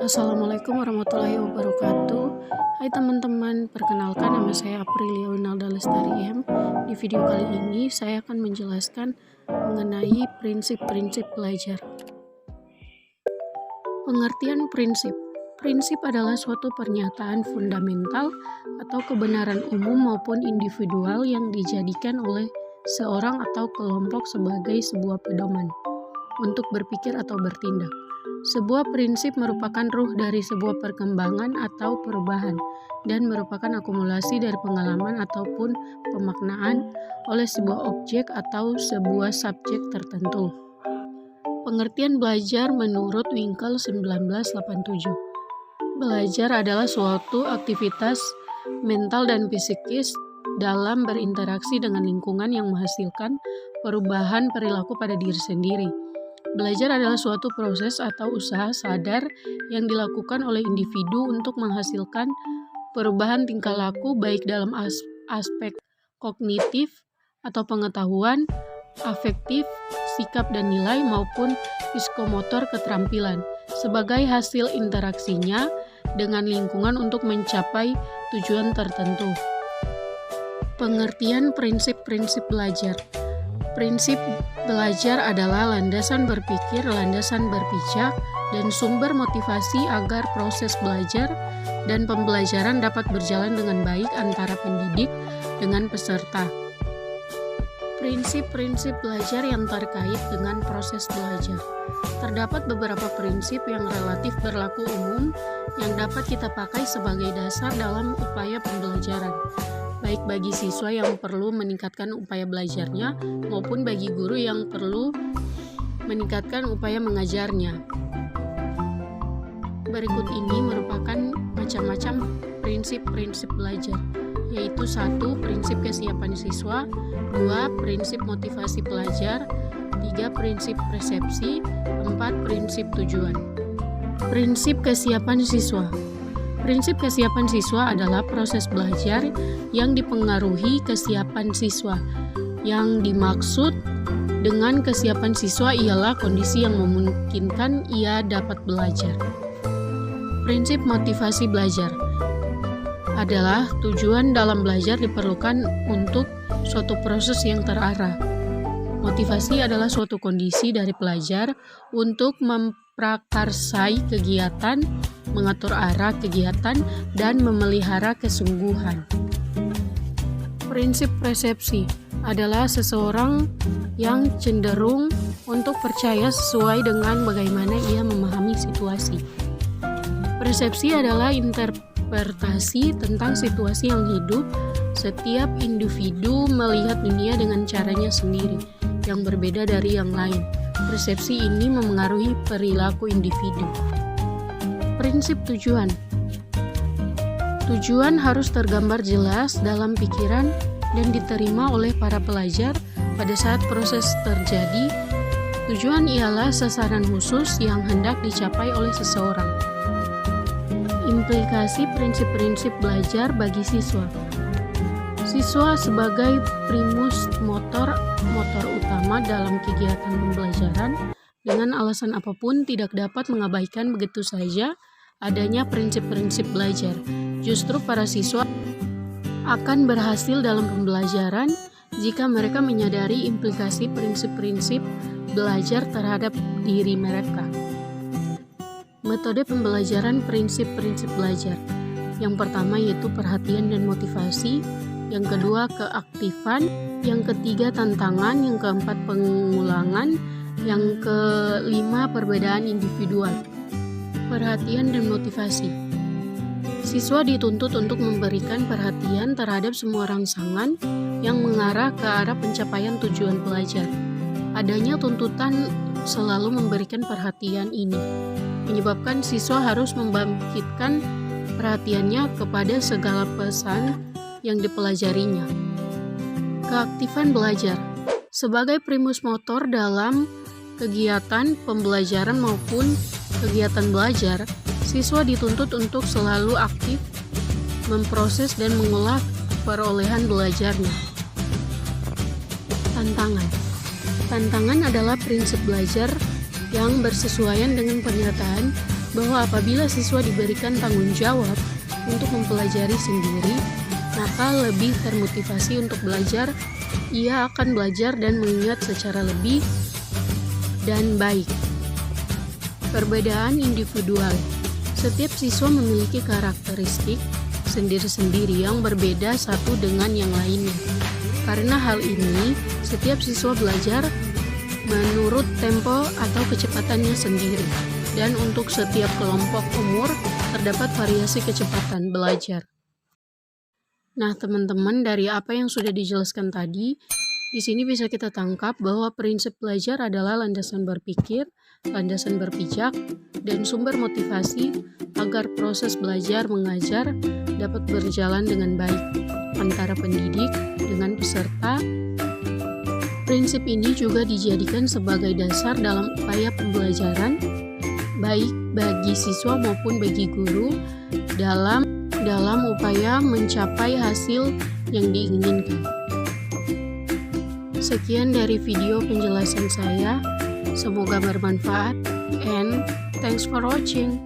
Assalamualaikum warahmatullahi wabarakatuh. Hai teman-teman, perkenalkan nama saya Aprilia Winalda Lestari M. Di video kali ini saya akan menjelaskan mengenai prinsip-prinsip belajar. Pengertian prinsip. Prinsip adalah suatu pernyataan fundamental atau kebenaran umum maupun individual yang dijadikan oleh seorang atau kelompok sebagai sebuah pedoman untuk berpikir atau bertindak. Sebuah prinsip merupakan ruh dari sebuah perkembangan atau perubahan dan merupakan akumulasi dari pengalaman ataupun pemaknaan oleh sebuah objek atau sebuah subjek tertentu. Pengertian belajar menurut Winkel 1987. Belajar adalah suatu aktivitas mental dan psikis dalam berinteraksi dengan lingkungan yang menghasilkan perubahan perilaku pada diri sendiri. Belajar adalah suatu proses atau usaha sadar yang dilakukan oleh individu untuk menghasilkan perubahan tingkah laku baik dalam aspek kognitif atau pengetahuan, afektif, sikap dan nilai maupun psikomotor keterampilan sebagai hasil interaksinya dengan lingkungan untuk mencapai tujuan tertentu. Pengertian prinsip-prinsip belajar. Prinsip belajar adalah landasan berpikir, landasan berpijak, dan sumber motivasi agar proses belajar dan pembelajaran dapat berjalan dengan baik antara pendidik dengan peserta. Prinsip-prinsip belajar yang terkait dengan proses belajar. Terdapat beberapa prinsip yang relatif berlaku umum yang dapat kita pakai sebagai dasar dalam upaya pembelajaran, baik bagi siswa yang perlu meningkatkan upaya belajarnya maupun bagi guru yang perlu meningkatkan upaya mengajarnya. Berikut ini merupakan macam-macam prinsip-prinsip belajar, yaitu 1. Prinsip kesiapan siswa, 2. Prinsip motivasi pelajar, 3. Prinsip persepsi, 4. Prinsip tujuan. Prinsip kesiapan siswa. Prinsip kesiapan siswa adalah proses belajar yang dipengaruhi kesiapan siswa. Yang dimaksud dengan kesiapan siswa ialah kondisi yang memungkinkan ia dapat belajar. Prinsip motivasi belajar adalah tujuan dalam belajar diperlukan untuk suatu proses yang terarah. Motivasi adalah suatu kondisi dari pelajar untuk memprakarsai kegiatan, mengatur arah kegiatan, dan memelihara kesungguhan. Prinsip persepsi adalah seseorang yang cenderung untuk percaya sesuai dengan bagaimana ia memahami situasi. Persepsi adalah interpretasi tentang situasi yang hidup. Setiap individu melihat dunia dengan caranya sendiri, yang berbeda dari yang lain. Persepsi ini memengaruhi perilaku individu. Prinsip tujuan. Tujuan harus tergambar jelas dalam pikiran dan diterima oleh para pelajar pada saat proses terjadi. Tujuan ialah sasaran khusus yang hendak dicapai oleh seseorang. Implikasi prinsip-prinsip belajar bagi siswa. Siswa sebagai primus motor utama dalam kegiatan pembelajaran dengan alasan apapun tidak dapat mengabaikan begitu saja adanya prinsip-prinsip belajar. Justru para siswa akan berhasil dalam pembelajaran jika mereka menyadari implikasi prinsip-prinsip belajar terhadap diri mereka. Metode pembelajaran prinsip-prinsip belajar. Yang pertama yaitu perhatian dan motivasi, yang kedua keaktifan, yang ketiga tantangan, yang keempat pengulangan, yang kelima perbedaan individual. Perhatian dan motivasi. Siswa dituntut untuk memberikan perhatian terhadap semua rangsangan yang mengarah ke arah pencapaian tujuan belajar. Adanya tuntutan selalu memberikan perhatian ini menyebabkan siswa harus membangkitkan perhatiannya kepada segala pesan yang dipelajarinya. Keaktifan belajar. Sebagai primus motor dalam kegiatan pembelajaran maupun kegiatan belajar, siswa dituntut untuk selalu aktif memproses dan mengolah perolehan belajarnya. Tantangan. Tantangan adalah prinsip belajar yang bersesuaian dengan pernyataan bahwa apabila siswa diberikan tanggung jawab untuk mempelajari sendiri, maka lebih termotivasi untuk belajar. Ia akan belajar dan mengingat secara lebih dan baik. Perbedaan individual. Setiap siswa memiliki karakteristik sendiri-sendiri yang berbeda satu dengan yang lainnya. Karena hal ini, setiap siswa belajar menurut tempo atau kecepatannya sendiri. Dan untuk setiap kelompok umur, terdapat variasi kecepatan belajar. Nah, teman-teman, dari apa yang sudah dijelaskan tadi, di sini bisa kita tangkap bahwa prinsip belajar adalah landasan berpikir, landasan berpijak, dan sumber motivasi agar proses belajar mengajar dapat berjalan dengan baik antara pendidik dengan peserta. Prinsip ini juga dijadikan sebagai dasar dalam upaya pembelajaran, baik bagi siswa maupun bagi guru dalam upaya mencapai hasil yang diinginkan. Sekian dari video penjelasan saya. Semoga bermanfaat and thanks for watching.